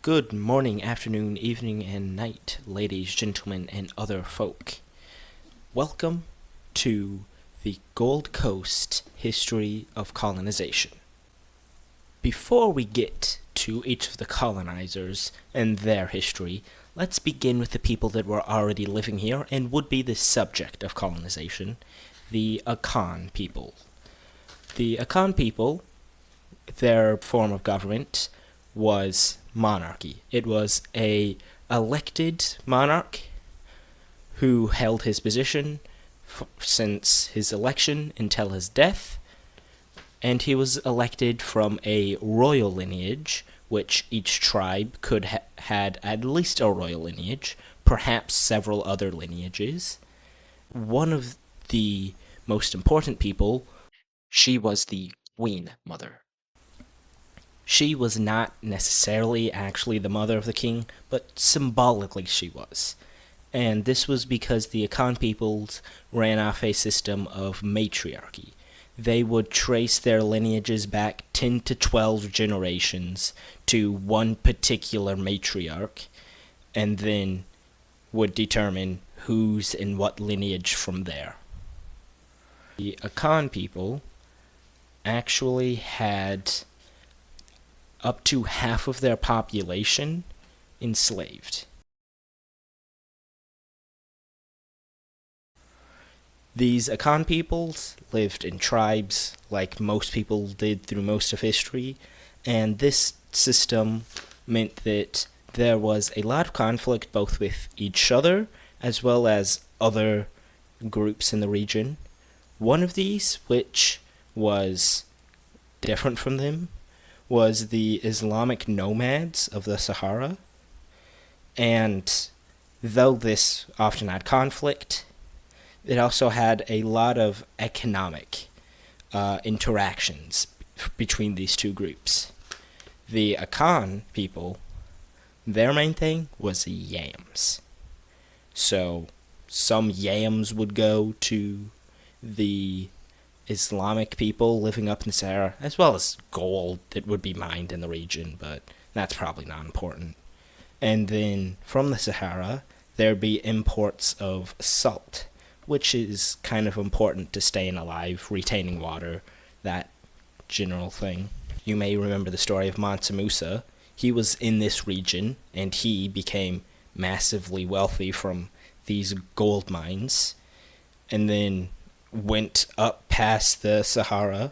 Good morning, afternoon, evening, and night, ladies, gentlemen, and other folk. Welcome to the Gold Coast History of Colonization. Before we get to each of the colonizers and their history, let's begin with the people that were already living here and would be the subject of colonization, the Akan people. The Akan people, their form of government was monarchy. It was a elected monarch who held his position since his election until his death, and he was elected from a royal lineage, which each tribe could had at least a royal lineage, perhaps several other lineages. One of the most important people, she was the Queen Mother. She was not necessarily actually the mother of the king, but symbolically she was. And this was because the Akan peoples ran off a system of matriarchy. They would trace their lineages back 10 to 12 generations to one particular matriarch, and then would determine who's in what lineage from there. The Akan people actually had up to half of their population enslaved. These Akan peoples lived in tribes like most people did through most of history, and this system meant that there was a lot of conflict both with each other as well as other groups in the region. One of these, which was different from them, was the Islamic nomads of the Sahara, and though this often had conflict, it also had a lot of economic interactions between these two groups. The Akan people, their main thing was yams. So some yams would go to the Islamic people living up in the Sahara, as well as gold that would be mined in the region, but that's probably not important. And then from the Sahara, there'd be imports of salt, which is kind of important to staying alive, retaining water, that general thing. You may remember the story of Mansa Musa. He was in this region, and he became massively wealthy from these gold mines, and then went up past the Sahara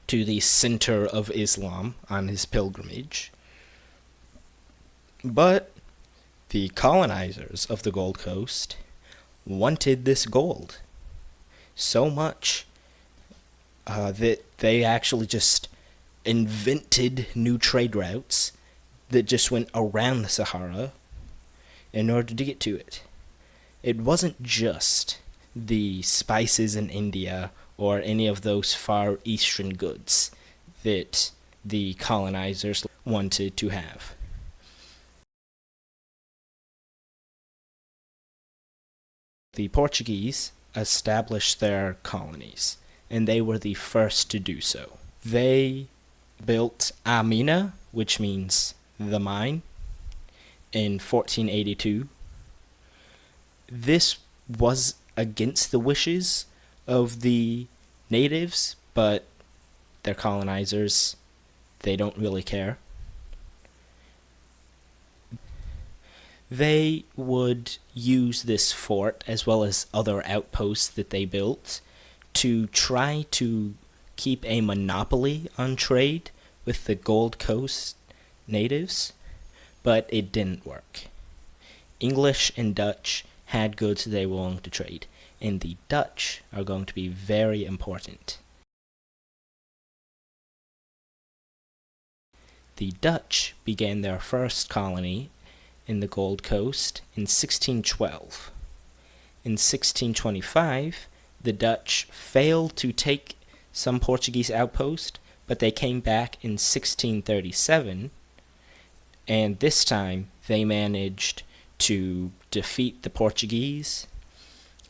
to the center of Islam on his pilgrimage. But the colonizers of the Gold Coast wanted this gold so much that they actually just invented new trade routes that just went around the Sahara in order to get to it. It wasn't just the spices in India or any of those far eastern goods that the colonizers wanted to have. The Portuguese established their colonies, and they were the first to do so. They built a mina, which means the mine, in 1482. This was against the wishes of the natives, but they're colonizers. They don't really care. They would use this fort, as well as other outposts that they built, to try to keep a monopoly on trade with the Gold Coast natives, but it didn't work. English and Dutch had goods they were willing to trade, and the Dutch are going to be very important. The Dutch began their first colony in the Gold Coast in 1612. In 1625, the Dutch failed to take some Portuguese outpost, but they came back in 1637, and this time they managed to defeat the Portuguese,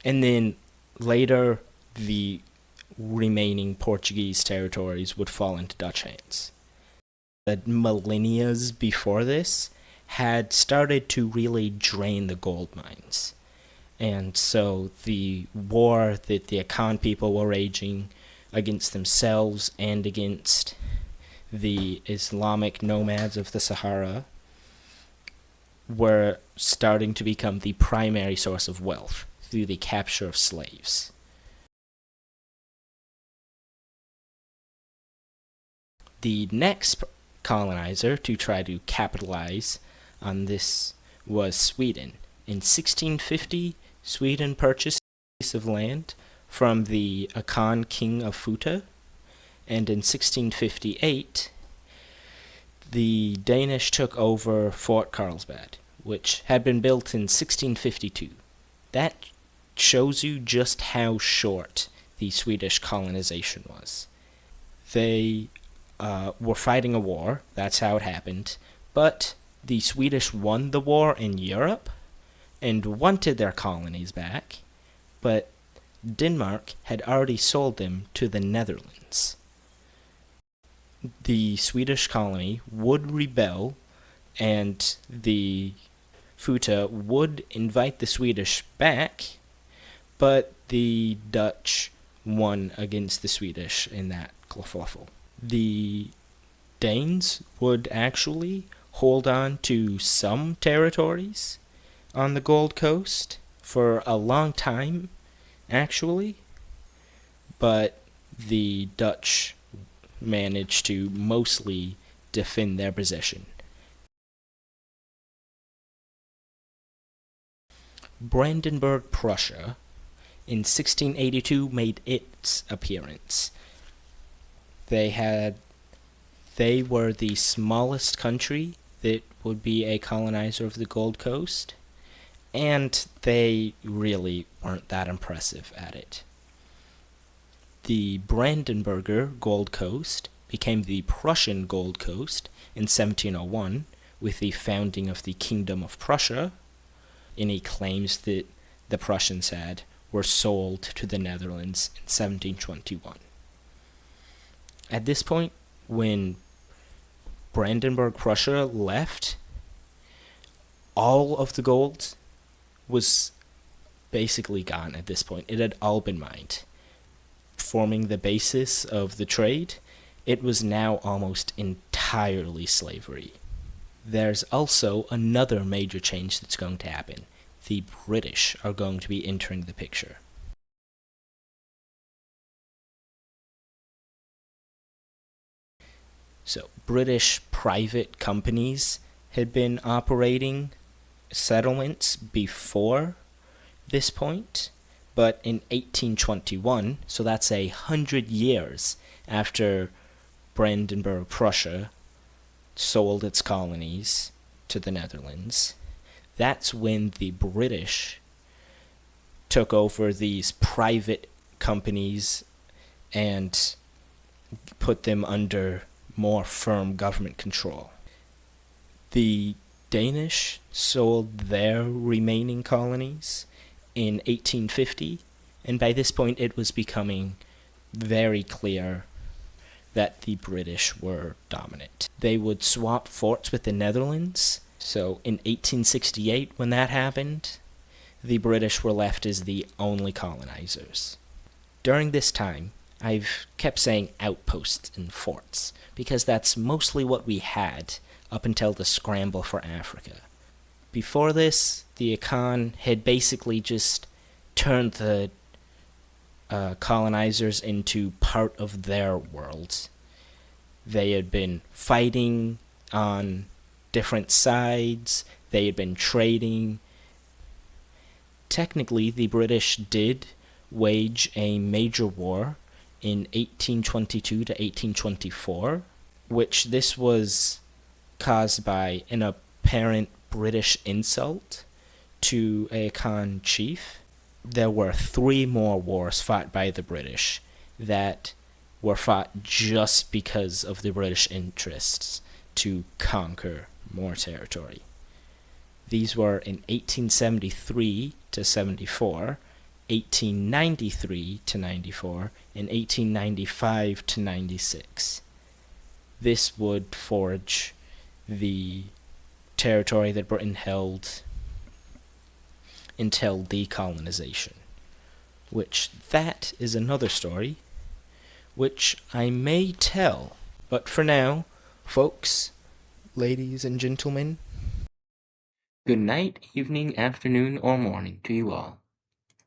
and then later the remaining Portuguese territories would fall into Dutch hands. the millennia before this had started to really drain the gold mines. And so the war that the Akan people were waging against themselves and against the Islamic nomads of the Sahara were starting to become the primary source of wealth through the capture of slaves. The next colonizer to try to capitalize on this was Sweden. In 1650, Sweden purchased a piece of land from the Akan king of Futa, and in 1658, the Danish took over Fort Carlsbad, which had been built in 1652. That shows you just how short the Swedish colonization was. They were fighting a war, that's how it happened, but the Swedish won the war in Europe and wanted their colonies back, but Denmark had already sold them to the Netherlands. The Swedish colony would rebel, and the Futa would invite the Swedish back, but the Dutch won against the Swedish in that kerfuffle. The Danes would actually hold on to some territories on the Gold Coast for a long time, actually, but the Dutch managed to mostly defend their position. Brandenburg, Prussia, in 1682 made its appearance. They were the smallest country that would be a colonizer of the Gold Coast, and they really weren't that impressive at it. The Brandenburger Gold Coast became the Prussian Gold Coast in 1701 with the founding of the Kingdom of Prussia. Any claims that the Prussians had were sold to the Netherlands in 1721. At this point, when Brandenburg Prussia left, all of the gold was basically gone at this point. It had all been mined. Forming the basis of the trade, it was now almost entirely slavery. There's also another major change that's going to happen. The British are going to be entering the picture. So, British private companies had been operating settlements before this point, but in 1821, so that's 100 years after Brandenburg, Prussia sold its colonies to the Netherlands, that's when the British took over these private companies and put them under more firm government control. The Danish sold their remaining colonies in 1850, and by this point it was becoming very clear that the British were dominant. They would swap forts with the Netherlands, so in 1868 when that happened, the British were left as the only colonizers. During this time, I've kept saying outposts and forts, because that's mostly what we had up until the scramble for Africa. Before this, the Akan had basically just turned the colonizers into part of their world. They had been fighting on different sides, they had been trading. Technically, the British did wage a major war in 1822 to 1824, which this was caused by an apparent British insult to a Akan chief. There were 3 more wars fought by the British that were fought just because of the British interests to conquer more territory. These were in 1873 to 74, 1893 to 94, and 1895 to 96. this would forge the territory that Britain held until decolonization, which that is another story, which I may tell. But for now, folks, ladies and gentlemen, good night, evening, afternoon, or morning to you all.